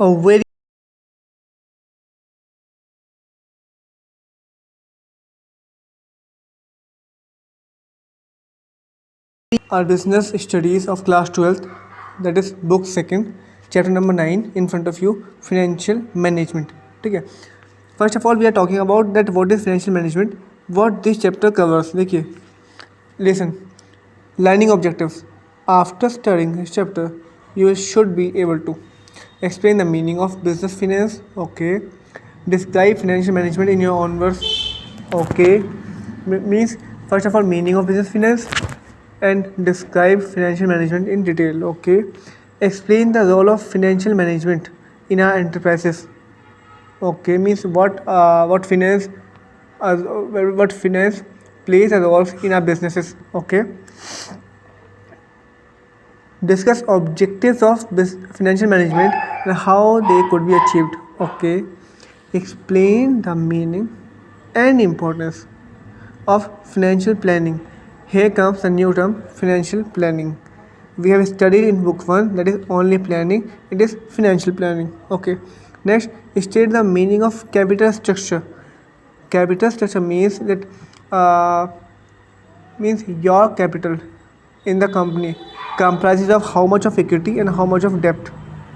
A very our business studies of class 12th, that is book second, chapter number 9 in front of you, financial management. ठीक है. First of all, we are talking about that what is financial management, what this chapter covers. देखिए, listen, learning objectives. After studying this chapter, you should be able to explain the meaning of business finance. Okay. Describe financial management in your own words. Okay. Means first of all, meaning of business finance and describe financial management in detail. Okay. Explain the role of financial management in our enterprises. Okay, means what finance uh, what finance plays a role in our businesses. Okay. Discuss objectives of financial management and how they could be achieved. Okay. Explain the meaning and importance of financial planning. Here comes the new term, financial planning. We have studied in book 1, that is only planning, it is financial planning. Okay. Next, state the meaning of capital structure. Capital structure means that means your capital in the company comprises of how much of equity and how much of debt.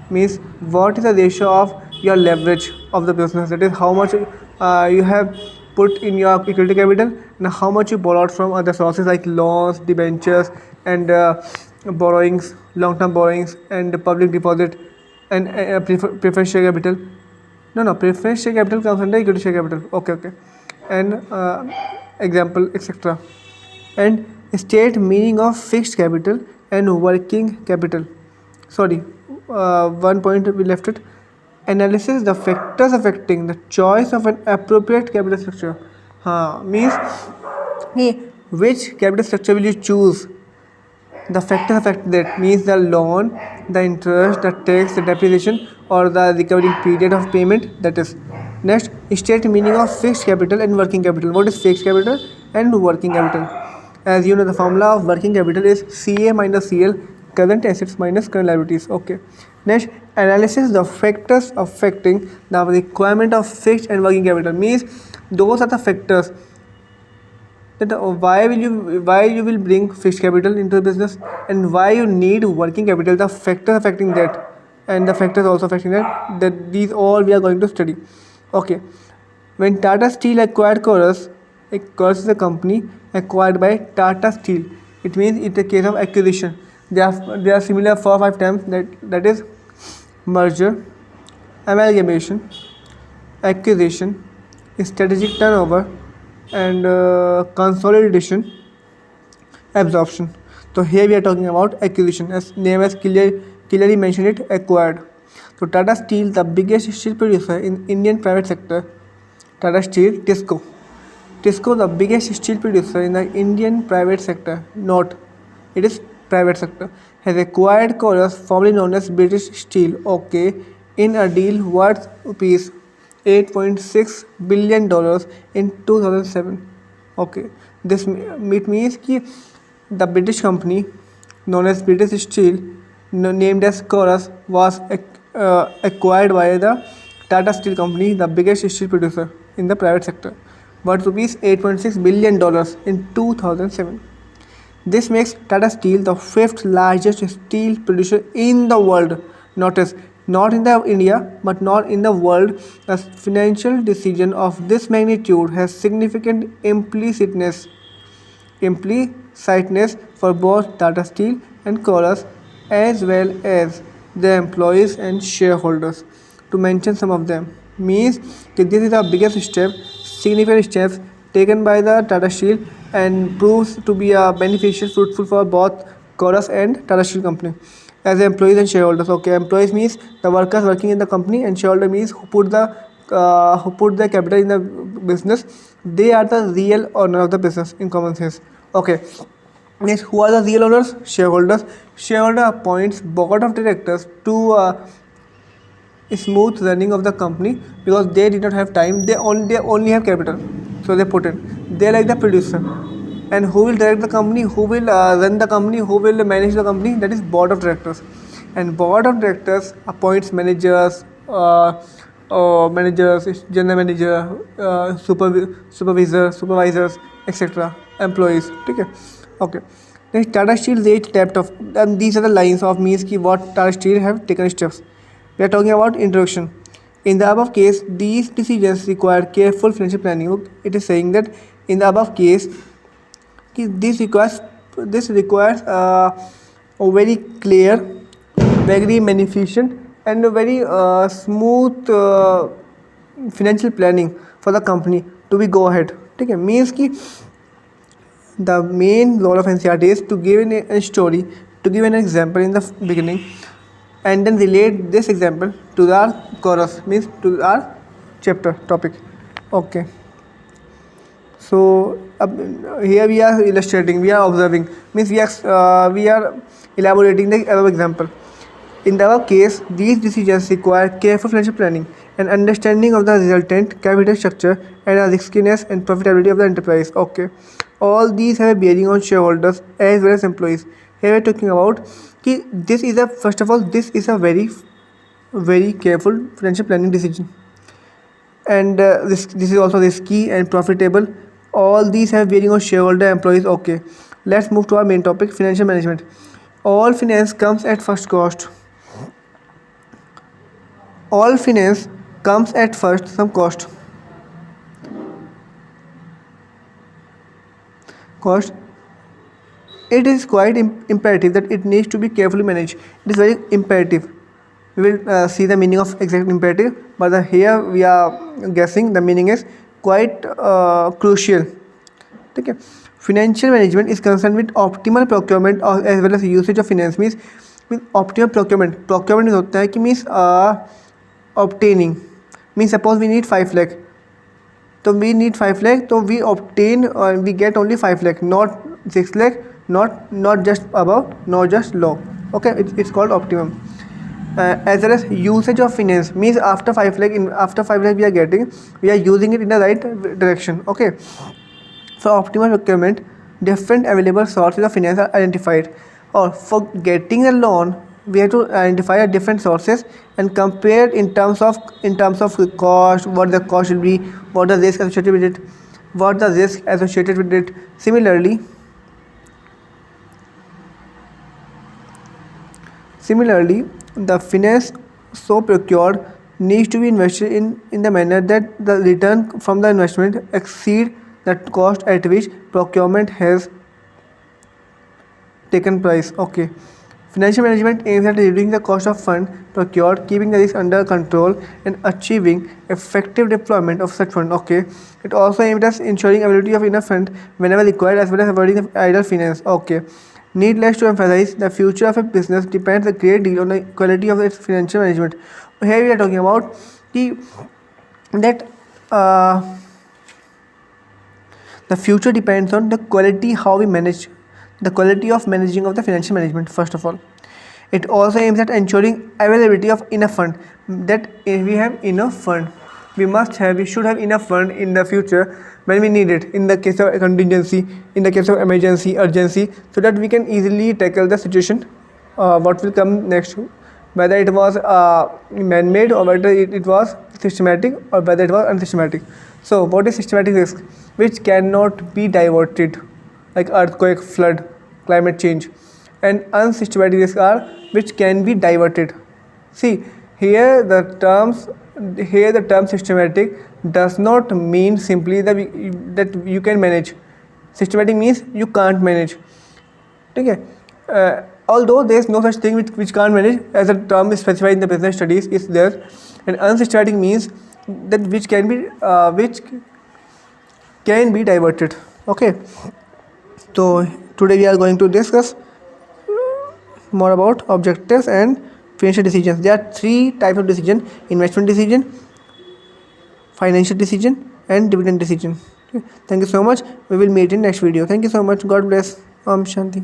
Means what is the ratio of your leverage of the business, that is how much you have put in your equity capital and how much you borrowed from other sources like loans, debentures, and borrowings, long-term borrowings, and public deposit, and preference share capital. No, preference share capital comes under equity share capital. Okay. And example, etc. And state meaning of fixed capital and working capital. Sorry, one point we left it. Analysis the factors affecting the choice of an appropriate capital structure. Means which capital structure will you choose? The factors affect that means the loan, the interest, the tax, the depreciation, or the recovering period of payment. That is. Next, state meaning of fixed capital and working capital. What is fixed capital and working capital? As you know, the formula of working capital is CA minus CL, current assets minus current liabilities. Okay. Next, analysis the factors affecting the requirement of fixed and working capital. Means those are the factors that why you will bring fixed capital into the business and why you need working capital, the factors affecting that, and the factors also affecting that these all we are going to study. Okay. When Tata Steel acquired Chorus is a company acquired by Tata Steel. It means it's a case of acquisition. They are similar 4 or 5 terms, that is merger, amalgamation, acquisition, strategic turnover, and consolidation, absorption. So here we are talking about acquisition, as name has clearly mentioned it, acquired. So Tata Steel, the biggest steel producer in Indian private sector. Tata Steel, Tisco, the biggest steel producer in the Indian private sector. Note, it is private sector. Has acquired Chorus, formerly known as British Steel, okay, in a deal worth rupees $8.6 billion in 2007. Okay, this means that the British company known as British Steel, named as Chorus, was acquired by the Tata Steel company, the biggest steel producer in the private sector, worth rupees $8.6 billion in 2007. This makes Tata Steel the 5th largest steel producer in the world. Notice, not in the India, but not in the world. A financial decision of this magnitude has significant implicitness for both Tata Steel and Chorus, as well as the employees and shareholders. To mention some of them, means that this is the biggest step, significant steps taken by the Tata Steel, and proves to be beneficial, fruitful for both Chorus and Tata Steel company. As employees and shareholders. Okay, employees means the workers working in the company, and shareholder means who put the capital in the business. They are the real owner of the business in common sense. Okay. Next, who are the real owners? Shareholders. Shareholder appoints board of directors to smooth running of the company, because they did not have time. They only have capital, so they put in. They like the producer. And who will direct the company, who will run the company, who will manage the company? That is board of directors. And board of directors appoints managers, managers, general manager, supervisors, etc. employees. ठीक है, okay. Next, Tata Steel age depth of, and these are the lines of means ki what Tata Steel have taken steps. We are talking about introduction. In the above case, these decisions require careful financial planning. It is saying that in the above case, this requires a very clear, very magnificent, and a very smooth financial planning for the company to be go ahead. ठीक है, means कि the main role of NCERT is to give a story, to give an example in the beginning, and then relate this example to our chorus, means to our chapter topic. Okay. So here we are illustrating, we are observing, means we are elaborating the above example. In the above case, these decisions require careful financial planning and understanding of the resultant capital structure and the riskiness and profitability of the enterprise. Okay, all these have a bearing on shareholders as well as employees. Here we are talking about कि this is a, first of all, this is a very careful financial planning decision, and this is also risky and profitable. All these have bearing on shareholder, employees. Okay, let's move to our main topic, financial management. All finance comes at first cost. All finance comes at first some cost. It is quite imperative that it needs to be carefully managed. It is very imperative. We will see the meaning of exact imperative, but here we are guessing the meaning is quite crucial. ठीक है, financial management is concerned with optimal procurement as well as usage of finance. Means optimal procurement means होता है कि means obtaining, means suppose we need 5 lakh, so we need 5 lakh, so we obtain we get only 5 lakh, not 6 lakh, not just above, not just low. Okay, it's called optimum. As well as usage of finance, means after 5 lakh we are using it in the right direction. Okay, for optimal procurement, different available sources of finance are identified, or for getting a loan we have to identify different sources and compare in terms of cost, what the cost will be, what the risk associated with it. Similarly, the finance so procured needs to be invested in the manner that the return from the investment exceed the cost at which procurement has taken place. Okay, financial management aims at reducing the cost of fund procured, keeping the risk under control, and achieving effective deployment of such fund. Okay, it also aims at ensuring availability of enough fund whenever required, as well as avoiding the idle finance. Okay, needless to emphasize, the future of a business depends a great deal on the quality of its financial management. Here we are talking about the future depends on the quality, how we manage, the quality of managing of the financial management. First of all, it also aims at ensuring availability of enough fund, that if we have enough fund, we should have enough fund in the future when we need it, in the case of contingency, in the case of emergency, urgency, so that we can easily tackle the situation what will come next, whether it was man-made or whether it was systematic or whether it was unsystematic. So what is systematic risk? Which cannot be diverted, like earthquake, flood, climate change. And unsystematic risks are which can be diverted. See, here the term systematic does not mean simply that you can manage. Systematic means you can't manage. Okay, although there is no such thing which can't manage, as a term is specified in the business studies is there. And unsystematic means that which can be diverted. Okay, so today we are going to discuss more about objectives and financial decisions. There are 3 types of decision: investment decision, financial decision, and dividend decision. Okay. Thank you so much. We will meet in next video. Thank you so much. God bless. Om Shanti.